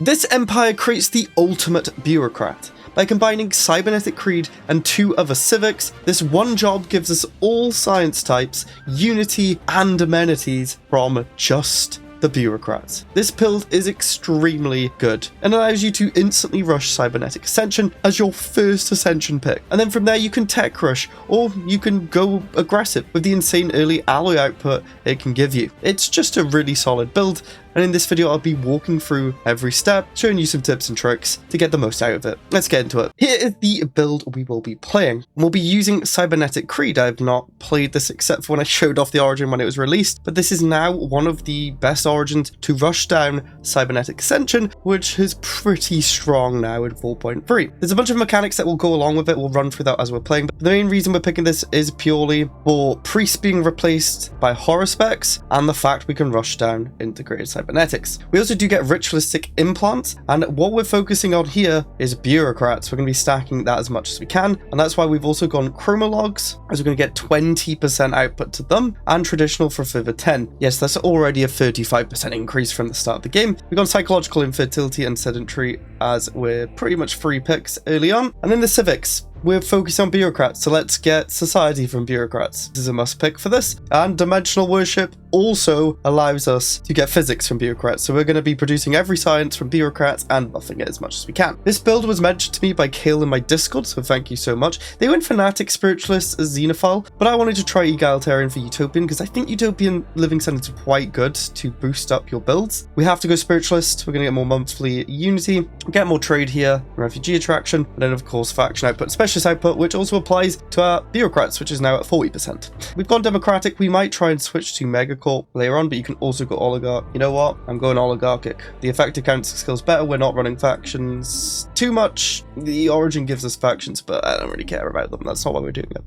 This empire creates the ultimate bureaucrat. By combining Cybernetic Creed and 2 other civics, this one job gives us all science types, unity, and amenities from just the bureaucrats. This build is extremely good and allows you to instantly rush Cybernetic Ascension as your first Ascension pick. And then from there you can tech rush, or you can go aggressive with the insane early alloy output it can give you. It's just a really solid build, and in this video I'll be walking through every step, showing you some tips and tricks to get the most out of it. Let's get into it. Here is the build we will be playing. We'll be using Cybernetic Creed. I've not played this except for when I showed off the origin when it was released, but this is now one of the best origins to rush down Cybernetic Ascension, which is pretty strong now in 4.3. There's a bunch of mechanics that will go along with it. We'll run through that as we're playing, but the main reason we're picking this is purely for priests being replaced by horror specs and the fact we can rush down integrated cybernetics. We also do get ritualistic implants, and what we're focusing on here is bureaucrats. We're going to be stacking that as much as we can, and that's why we've also gone chromologs, as we're going to get 20% output to them, and traditional for a further 10. Yes, that's already a 35% increase from the start of the game. We've got psychological infertility and sedentary, as we're pretty much free picks early on. And then the civics, we're focused on bureaucrats, so let's get society from bureaucrats. This is a must pick for this. And dimensional worship also allows us to get physics from bureaucrats, so we're going to be producing every science from bureaucrats and buffing it as much as we can. This build was mentioned to me by Kale in my Discord, so thank you so much. They went fanatic spiritualist as xenophile, but I wanted to try egalitarian for utopian because I think utopian living standards are quite good to boost up your builds. We have to go spiritualist. We're going to get more monthly unity, get more trade here, refugee attraction, and then of course faction output, specialist output, which also applies to our bureaucrats, which is now at 40%. We've gone democratic. We might try and switch to megacorp later on, but you can also go oligarch. You know what? I'm going oligarchic. The effective counter skills better. We're not running factions too much. The origin gives us factions, but I don't really care about them. That's not why we're doing it.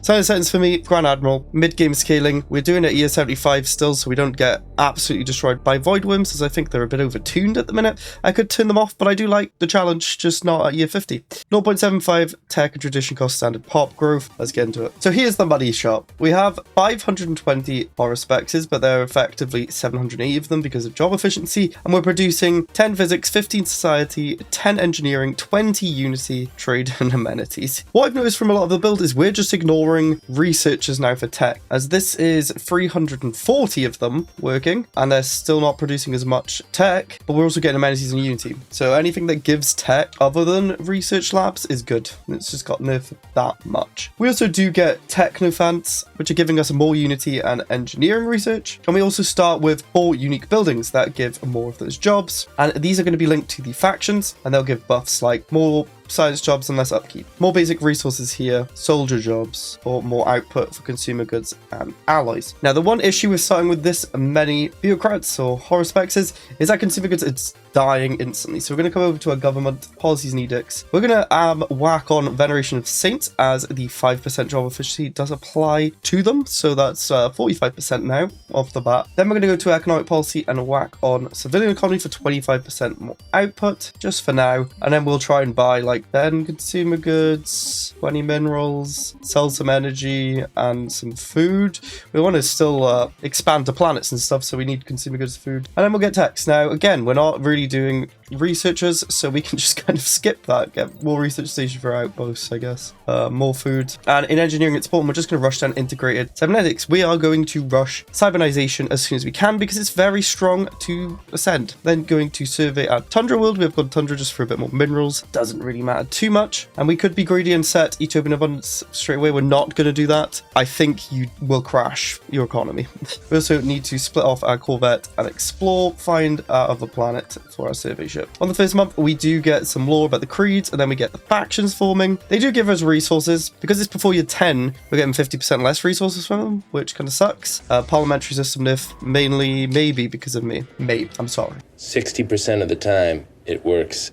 Science sentence for me, Grand Admiral, mid-game scaling. We're doing it at year 75 still, so we don't get absolutely destroyed by void worms, as I think they're a bit overtuned at the minute. I could turn them off, but I do like the challenge, just not at year 50. 0.75 tech and tradition cost standard pop growth. Let's get into it. So here's the money shot. We have 520 horror spexes, but there are effectively 780 of them because of job efficiency, and we're producing 10 physics, 15 society, 10 engineering, 20 unity, trade, and amenities. What I've noticed from a lot of the build is we're just ignoring researchers now for tech, as this is 340 of them working, and they're still not producing as much tech, but we're also getting amenities and unity. So anything that gives tech other than research labs is good. It's just got nerfed that much. We also do get technophants, which are giving us more unity and engineering research, and we also start with 4 unique buildings that give more of those jobs, and these are going to be linked to the factions, and they'll give buffs like more science jobs and less upkeep, more basic resources here, soldier jobs, or more output for consumer goods and alloys. Now, the one issue with starting with this many bureaucrats or horror specs is that consumer goods, it's dying instantly. So we're going to come over to our government policies and edicts. We're going to whack on veneration of saints, as the 5% job efficiency does apply to them, so that's 45% now off the bat. Then we're going to go to economic policy and whack on civilian economy for 25% more output just for now, and then we'll try and buy like 10 consumer goods, 20 minerals, sell some energy and some food. We want to still expand to planets and stuff, so we need consumer goods, food, and then we'll get techs. Now again, we're not really doing researchers, so we can just kind of skip that, get more research station for outposts, I guess, more food. And in engineering and support, we're just going to rush down integrated cybernetics. We are going to rush cybernization as soon as we can because it's very strong to ascend. Then going to survey at Tundra World. We've got Tundra just for a bit more minerals, doesn't really matter too much, and we could be greedy and set Utopian Abundance straight away. We're not going to do that. I think you will crash your economy. We also need to split off our Corvette and explore, find our other planet for our survey ship. On the first month, we do get some lore about the creeds, and then we get the factions forming. They do give us resources. Because it's before year 10, we're getting 50% less resources from them, which kind of sucks. Parliamentary system nerf, mainly maybe because of me. Maybe, I'm sorry. 60% of the time, it works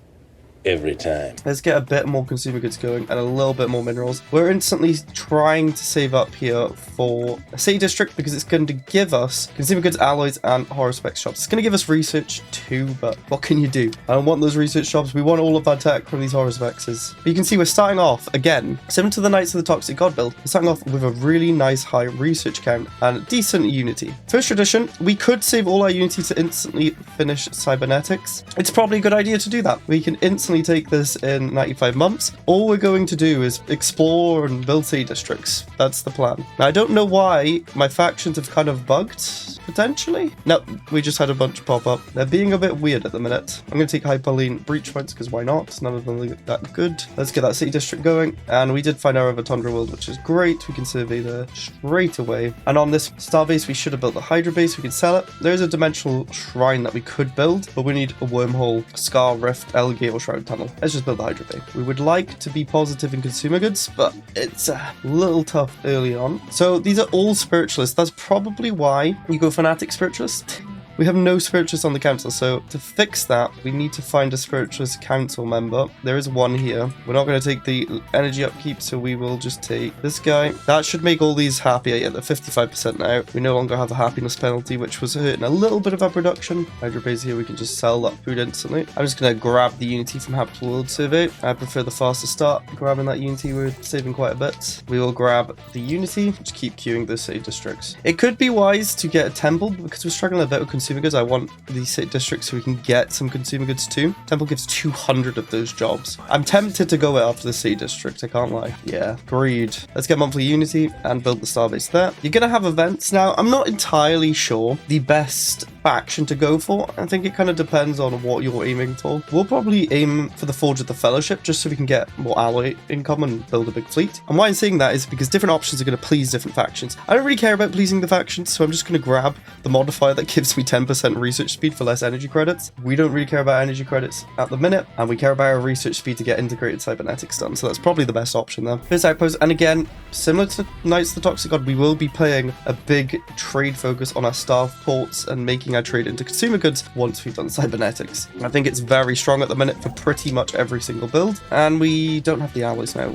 every time. Let's get a bit more consumer goods going and a little bit more minerals. We're instantly trying to save up here for a city district because it's going to give us consumer goods, alloys, and horror spec shops. It's going to give us research too, but what can you do? I don't want those research shops. We want all of our tech from these horror specs. But you can see we're starting off, again, similar to the Knights of the Toxic God build, we're starting off with a really nice high research count and decent unity. First tradition, we could save all our unity to instantly finish cybernetics. It's probably a good idea to do that. We can instantly take this in 95 months. All we're going to do is explore and build city districts. That's the plan. Now, I don't know why my factions have kind of bugged, potentially. No, we just had a bunch pop up. They're being a bit weird at the minute. I'm going to take Hyperlane breach points because why not? None of them look that good. Let's get that city district going. And we did find our other Tundra world, which is great. We can survey there straight away. And on this star base, we should have built the Hydra base. We can sell it. There's a dimensional shrine that we could build, but we need a wormhole, scar, rift, Elgate, or shroud tunnel. Let's just build the Hydra base. We would like to be positive in consumer goods, but it's a little tough early on. So these are all spiritualists. That's probably why you go fanatic spiritualist. We have no spiritualists on the council, so to fix that, we need to find a spiritualist council member. There is one here. We're not going to take the energy upkeep, so we will just take this guy. That should make all these happier. Yeah, they're 55% now. We no longer have a happiness penalty, which was hurting a little bit of our production. Hydra base here, we can just sell that food instantly. I'm just going to grab the unity from Habitable World Survey. I prefer the faster start. Grabbing that unity, we're saving quite a bit. We will grab the unity, just keep queuing those city districts. It could be wise to get a temple, because we're struggling a bit with consumer goods. I want these city districts so we can get some consumer goods too. Temple gives 200 of those jobs. I'm tempted to go after the city district, I can't lie. Yeah, greed. Let's get monthly unity and build the starbase there. You're gonna have events now. I'm not entirely sure the best faction to go for. I think it kind of depends on what you're aiming for. We'll probably aim for the Forge of the Fellowship just so we can get more alloy income and build a big fleet. And why I'm saying that is because different options are going to please different factions. I don't really care about pleasing the factions, so I'm just going to grab the modifier that gives me 10% research speed for less energy credits. We don't really care about energy credits at the minute, and we care about our research speed to get integrated cybernetics done, so that's probably the best option there. First outpost, and again, similar to Knights of the Toxic God, we will be playing a big trade focus on our staff ports and making our trade into consumer goods once we've done cybernetics. I think it's very strong at the minute for pretty much every single build, and we don't have the alloys now.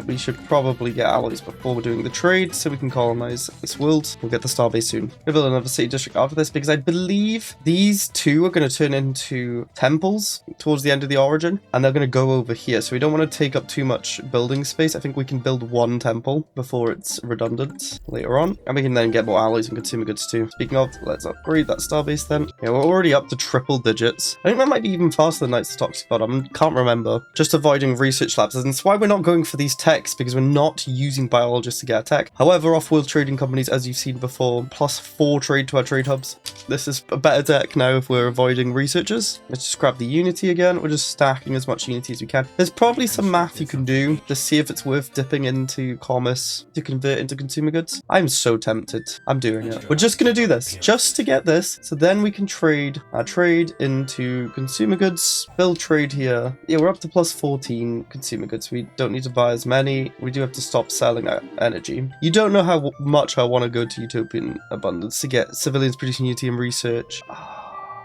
We should probably get alloys before we're doing the trade so we can colonize this world. We'll get the starbase soon. We'll build another city district after this because I believe these two are going to turn into temples towards the end of the origin, and they're going to go over here, so we don't want to take up too much building space. I think we can build one temple before it's redundant later on, and we can then get more alloys and consumer goods too. Speaking of, let's upgrade that starbase then. Yeah, we're already up to triple digits. I think that might be even faster than Knights of the Toxic God. I can't remember. Just avoiding research labs, and that's why we're not going for these techs, because we're not using biologists to get a tech. However, off-world trading companies, as you've seen before, +4 trade to our trade hubs. This is a better tech now if we're avoiding researchers. Let's just grab the unity again. We're just stacking as much unity as we can. There's probably some math you can do to see if it's worth dipping into commerce to convert into consumer goods. I'm so tempted. I'm doing it. We're just going to do this just to get this, so then we can trade our trade into consumer goods, build trade here. Yeah, we're up to +14 consumer goods. We don't need to buy as many. We do have to stop selling our energy. You don't know how much I want to go to Utopian Abundance to get civilians producing unity and research.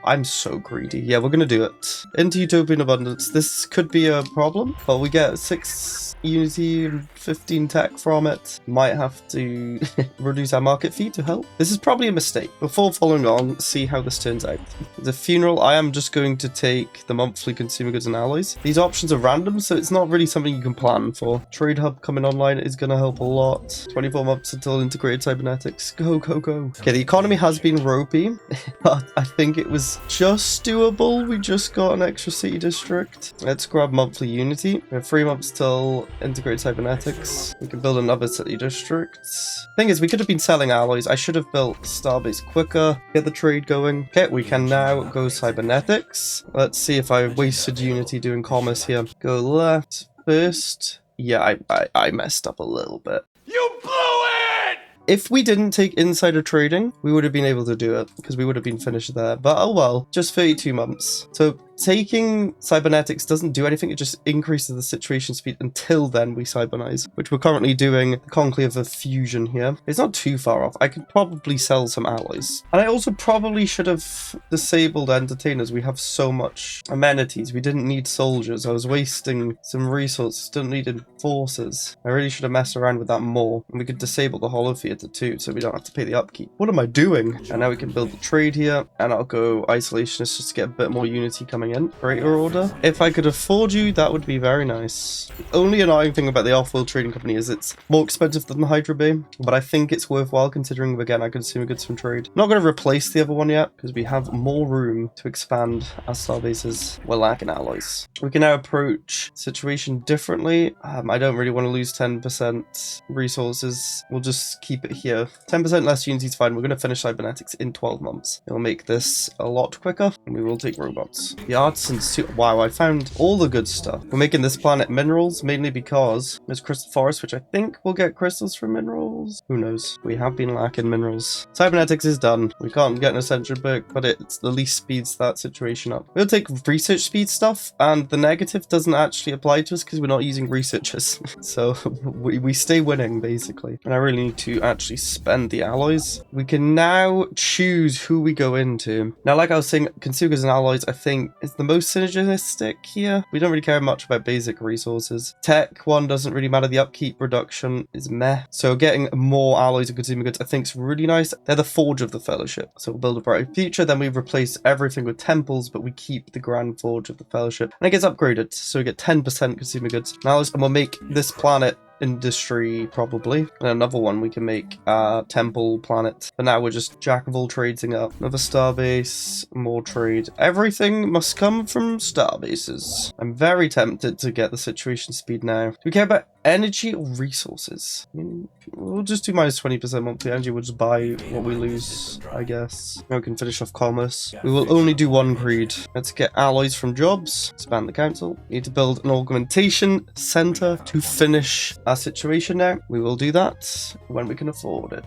I'm so greedy. Yeah, we're going to do it. Into Utopian Abundance. This could be a problem, but we get 6 unity and 15 tech from it. Might have to reduce our market fee to help. This is probably a mistake. Before following on, see how this turns out. The funeral, I am just going to take the monthly consumer goods and alloys. These options are random, so it's not really something you can plan for. Trade hub coming online is going to help a lot. 24 months until integrated cybernetics. Go, go, go. Okay, the economy has been ropey, but I think it was just doable. We just got an extra city district. Let's grab monthly unity. We have 3 months till integrated cybernetics. We can build another city district. Thing is, we could have been selling alloys. I should have built starbase quicker, get the trade going. Okay, we can now go cybernetics. Let's see if I wasted unity doing commerce here. Go left first. Yeah, I messed up a little bit. You blew it! If we didn't take insider trading, we would have been able to do it because we would have been finished there. But oh well, just 32 months. So taking cybernetics doesn't do anything, it just increases the situation speed until then we cybernize, which we're currently doing the conclave of fusion here. It's not too far off. I could probably sell some alloys. And I also probably should have disabled entertainers. We have so much amenities. We didn't need soldiers. I was wasting some resources. Didn't need enforcers. I really should have messed around with that more. And we could disable the holo theater too, so we don't have to pay the upkeep. What am I doing? And now we can build the trade here, and I'll go isolationist just to get a bit more unity coming in. Greater order. If I could afford you, that would be very nice. The only annoying thing about the off-world trading company is it's more expensive than the Hydra Bay, but I think it's worthwhile considering, again, I consumer goods from trade. Not going to replace the other one yet, because we have more room to expand our star bases. We're lacking alloys. We can now approach the situation differently. I don't really want to lose 10% resources. We'll just keep it here. 10% less unity is fine. We're going to finish cybernetics in 12 months. It'll make this a lot quicker, and we will take robots. The artisan suit. Wow, I found all the good stuff. We're making this planet minerals, mainly because there's crystal forest, which I think will get crystals from minerals. Who knows? We have been lacking minerals. Cybernetics is done. We can't get an ascension book, but it's the least speeds that situation up. We'll take research speed stuff, and the negative doesn't actually apply to us because we're not using researchers. So we stay winning, basically. And I really need to actually spend the alloys. We can now choose who we go into. Now, like I was saying, consumers and alloys, I think, is the most synergistic here. We don't really care much about basic resources. Tech one doesn't really matter. The upkeep reduction is meh. So getting more alloys and consumer goods, I think, is really nice. They're the forge of the fellowship. So we'll build a bright future. Then we replace everything with temples, but we keep the grand forge of the fellowship. And it gets upgraded. So we get 10% consumer goods. Now, and we'll make this planet industry probably, and another one we can make temple planet. But now we're just jack of all tradesing up. Another starbase, more trade. Everything must come from starbases. I'm very tempted to get the situation speed now. Do we care about energy or resources? I mean, we'll just do minus 20% monthly energy. We'll just buy what we lose, I guess. Now we can finish off commerce. We will only do one creed. Let's get alloys from jobs. Expand the council. We need to build an augmentation center to finish our situation now. We will do that when we can afford it.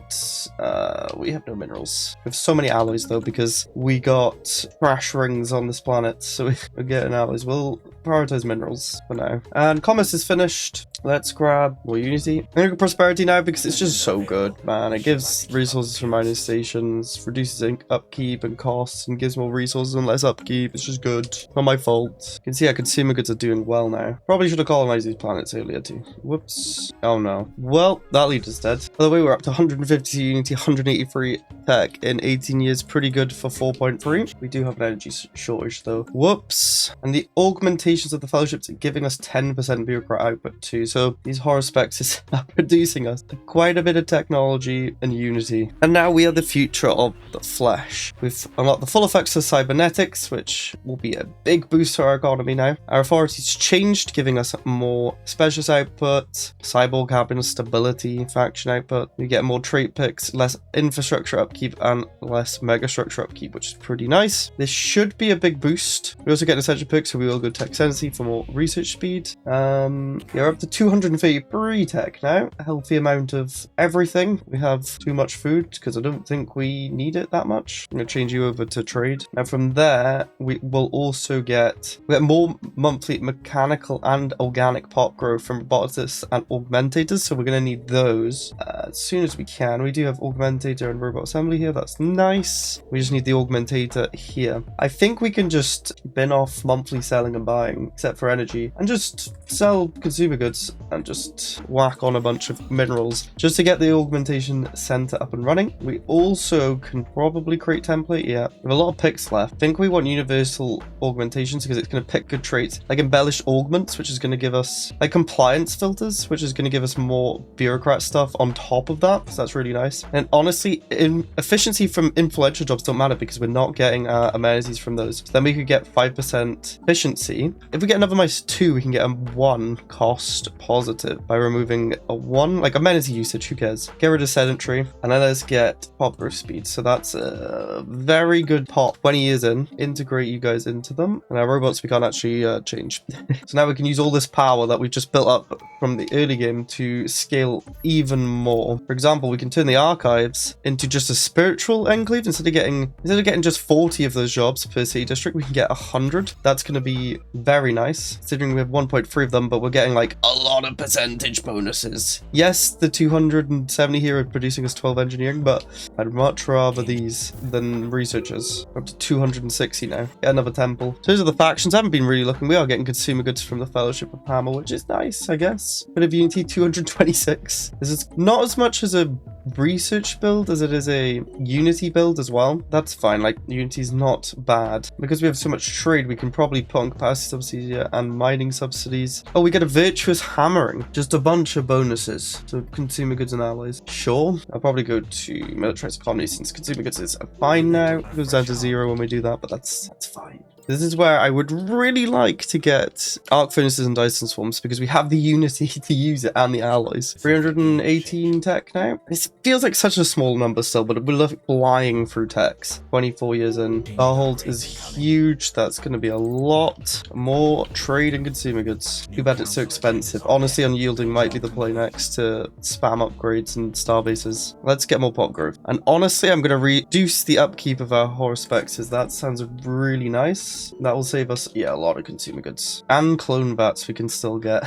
We have no minerals. We have so many alloys though, because we got crash rings on this planet, so we're getting alloys. We'll prioritize minerals for now. And commerce is finished. Let's grab more unity. I'm gonna go prosperity now because it's just so good, man. It gives resources from mining stations, reduces upkeep and costs, and gives more resources and less upkeep. It's just good. Not my fault. You can see our consumer goods are doing well now. Probably should have colonized these planets earlier too. Whoops. Oh no. Well, that leader's dead. By the way, we're up to 150 unity, 183 tech in 18 years. Pretty good for 4.3. We do have an energy shortage though. Whoops. And the augmentations of the fellowships are giving us 10% bureaucrat output too. So these horror specs are producing us quite a bit of technology and unity. And now we are the future of the flesh. We've unlocked the full effects of cybernetics, which will be a big boost to our economy now. Our authorities changed, giving us more specialist output, cyborg happiness, stability, faction output. We get more trait picks, less infrastructure upkeep, and less megastructure upkeep, which is pretty nice. This should be a big boost. We also get an essential pick, so we will go tech sensitivity for more research speed. We're up to 233 tech now. A healthy amount of everything. We have too much food because I don't think we need it that much. I'm going to change you over to trade. Now from there, we will also get more monthly mechanical and organic pop growth from robotics and augmentators. So we're going to need those as soon as we can. We do have augmentator and robot assembly here. That's nice. We just need the augmentator here. I think we can just bin off monthly selling and buying, except for energy, and just sell consumer goods and just whack on a bunch of minerals just to get the augmentation center up and running. We also can probably create template. Yeah, we have a lot of picks left. I think we want universal augmentations because it's going to pick good traits, like embellished augments, which is going to give us like compliance filters, which is going to give us more bureaucrat stuff on top of that. So that's really nice. And honestly, efficiency from influential jobs don't matter because we're not getting amenities from those. So then we could get 5% efficiency. If we get another -2, we can get a 1 cost positive by removing a 1, like amenity usage, who cares? Get rid of sedentary, and then let's get pop growth speed. So that's a very good pop. 20 years in, integrate you guys into them. And our robots we can't actually change. So now we can use all this power that we've just built up from the early game to scale even more. For example, we can turn the archives into just a spiritual enclave. Instead of getting just 40 of those jobs per city district, we can get 100. That's going to be very nice, considering we have 1.3 of them, but we're getting like a lot of percentage bonuses. Yes, the 270 here are producing us 12 engineering, but I'd much rather these than researchers. We're up to 260 now. Get another temple. So those are the factions. I haven't been really looking. We are getting consumer goods from the Fellowship of Hammer, which is nice, I guess. Bit of Unity, 226. This is not as much as a research build as it is a Unity build as well. That's fine, like Unity's not bad. Because we have so much trade, we can probably put on capacity subsidies here and mining subsidies. Oh, we get a virtuous hammering. Just a bunch of bonuses to consumer goods and allies. Sure, I'll probably go to militarized economy since consumer goods is fine now. It goes down to 0 when we do that, but that's fine. This is where I would really like to get arc furnaces and Dyson swarms because we have the Unity to use it and the alloys. 318 tech now. This feels like such a small number still, but we're flying through techs. 24 years in. Starhold is huge. That's going to be a lot more trade and consumer goods. Too bad it's so expensive. Honestly, unyielding might be the play next to spam upgrades and star bases. Let's get more pop growth. And honestly, I'm going to reduce the upkeep of our horse spexes. That sounds really nice. That will save us, yeah, a lot of consumer goods. And clone bats we can still get.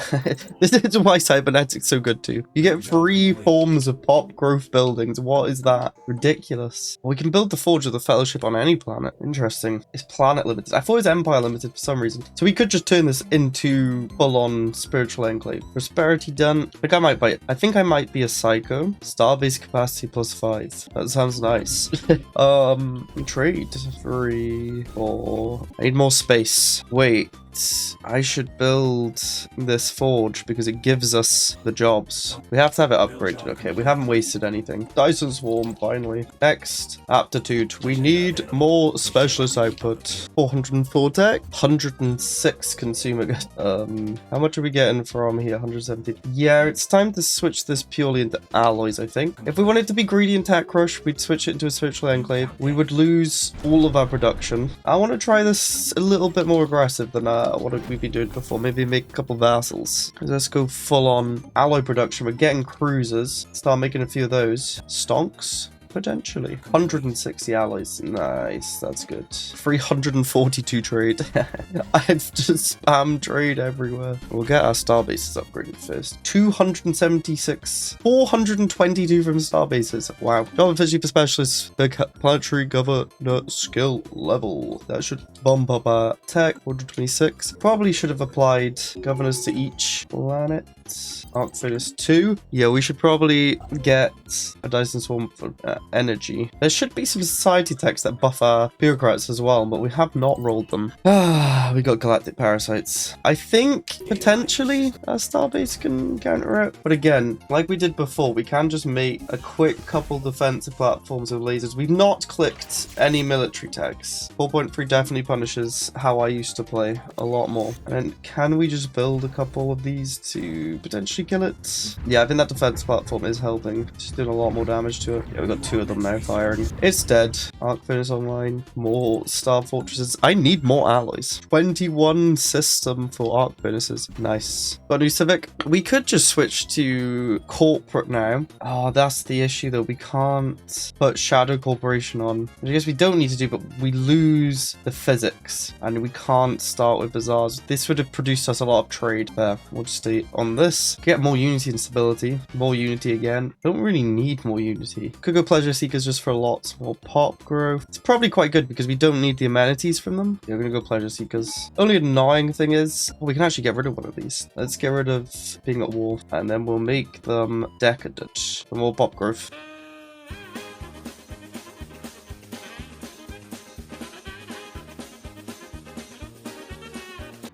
This is why Cybernetics so good too. You get 3 forms of pop growth buildings. What is that? Ridiculous. We can build the Forge of the Fellowship on any planet. Interesting. It's planet limited. I thought it was empire limited for some reason. So we could just turn this into full-on spiritual enclave. Prosperity done. I think I might be a psycho. Starbase capacity +5. That sounds nice. Trade 3, 4. I need more space. Wait. I should build this forge because it gives us the jobs. We have to have it upgraded. Okay, we haven't wasted anything. Dyson swarm, finally. Next, aptitude. We need more specialist output. 404 tech, 106 consumer goods. How much are we getting from here? 170. Yeah, it's time to switch this purely into alloys, I think. If we wanted to be greedy and tech rush, we'd switch it into a spiritual enclave. We would lose all of our production. I want to try this a little bit more aggressive than what have we been doing before? Maybe make a couple vassals. Let's go full on alloy production. We're getting cruisers. Start making a few of those. Stonks? Potentially. 160 alloys. Nice. That's good. 342 trade. I've just spam trade everywhere. We'll get our star bases upgraded first. 276. 422 from star bases. Wow. Job efficiency for specialists. The planetary governor skill level. That should bump up our tech. 426. Probably should have applied governors to each planet. Arc Furnace 2. Yeah, we should probably get a Dyson Swarm for energy. There should be some society techs that buff our bureaucrats as well, but we have not rolled them. We got galactic parasites. I think potentially our starbase can counter it. But again, like we did before, we can just make a quick couple defensive platforms of lasers. We've not clicked any military techs. 4.3 definitely punishes how I used to play a lot more. And can we just build a couple of these to potentially kill it? Yeah, I think that defense platform is helping. Just doing a lot more damage to it. Yeah, we got 2 of them now firing. It's dead. Arc Furnace online. More star fortresses. I need more alloys. 21 system for arc furnaces. Nice. Got a new civic. We could just switch to corporate now. Oh, that's the issue though. We can't put Shadow Corporation on. I guess we don't need to do, but we lose the physics and we can't start with bazaars. This would have produced us a lot of trade there. We'll just stay on this. Get more unity and stability. More unity again. Don't really need more unity. Could go pleasure seekers just for a lot more pop growth. It's probably quite good because we don't need the amenities from them. Yeah, we're gonna go pleasure seekers. Only annoying thing is, we can actually get rid of one of these. Let's get rid of being at war and then we'll make them decadent for more pop growth.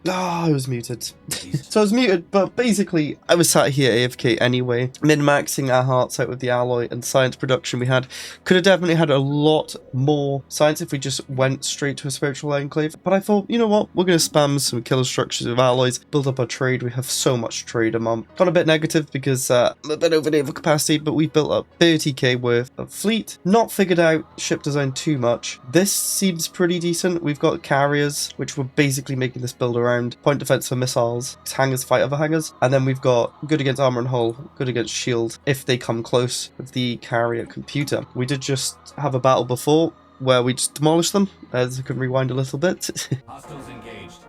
Ah, I was muted. So I was muted, but basically I was sat here AFK anyway, min-maxing our hearts out with the alloy and science production we had. Could have definitely had a lot more science if we just went straight to a spiritual enclave, but I thought, you know what, we're going to spam some killer structures with alloys, build up our trade. We have so much trade a month. Got a bit negative because I'm a bit over naval capacity, but we've built up 30k worth of fleet. Not figured out ship design too much. This seems pretty decent. We've got carriers, which we're basically making this build around. Point defense for missiles, hangars fight other hangars, and then we've got good against armor and hull, good against shield if they come close with the carrier computer. We did just have a battle before where we just demolished them, as I can rewind a little bit. Hostiles engaged.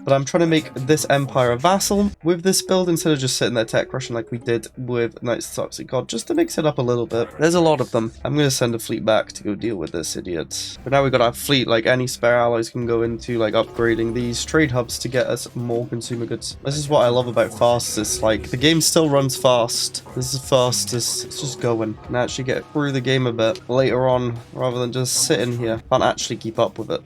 But I'm trying to make this empire a vassal with this build instead of just sitting there tech crushing like we did with Knights of the Toxic God, just to mix it up a little bit. There's a lot of them. I'm going to send a fleet back to go deal with this idiot. But now we've got our fleet, like any spare allies can go into like upgrading these trade hubs to get us more consumer goods. This is what I love about fastest. Like the game still runs fast. This is fastest. It's just going. And actually get through the game a bit later on rather than just sitting here. Can't actually keep up with it,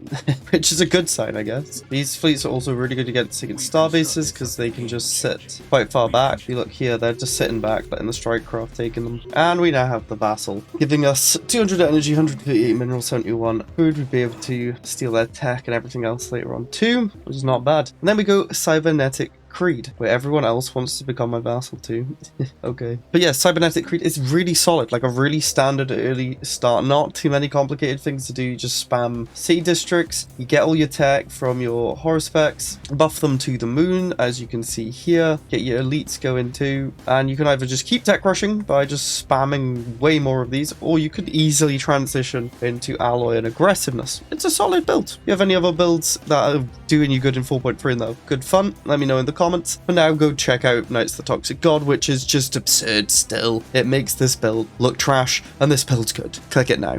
which is a good sign, I guess. These fleets are also really good against star bases because they can just sit quite far back. If you look here, they're just sitting back, letting the strike craft taking them. And we now have the vassal, giving us 200 energy, 138 mineral, 71 food. We'd be able to steal their tech and everything else later on too, which is not bad. And then we go Cybernetic Creed, where everyone else wants to become my vassal too. Okay. But yeah, Cybernetic Creed is really solid, like a really standard early start. Not too many complicated things to do. You just spam city districts, you get all your tech from your horror specs, buff them to the moon, as you can see here, get your elites going too, and you can either just keep tech rushing by just spamming way more of these, or you could easily transition into alloy and aggressiveness. It's a solid build. If you have any other builds that are doing you good in 4.3 and that are good fun, let me know in the comments. For now, go check out Knights of the Toxic God, which is just absurd still. It makes this build look trash, and this build's good. Click it now.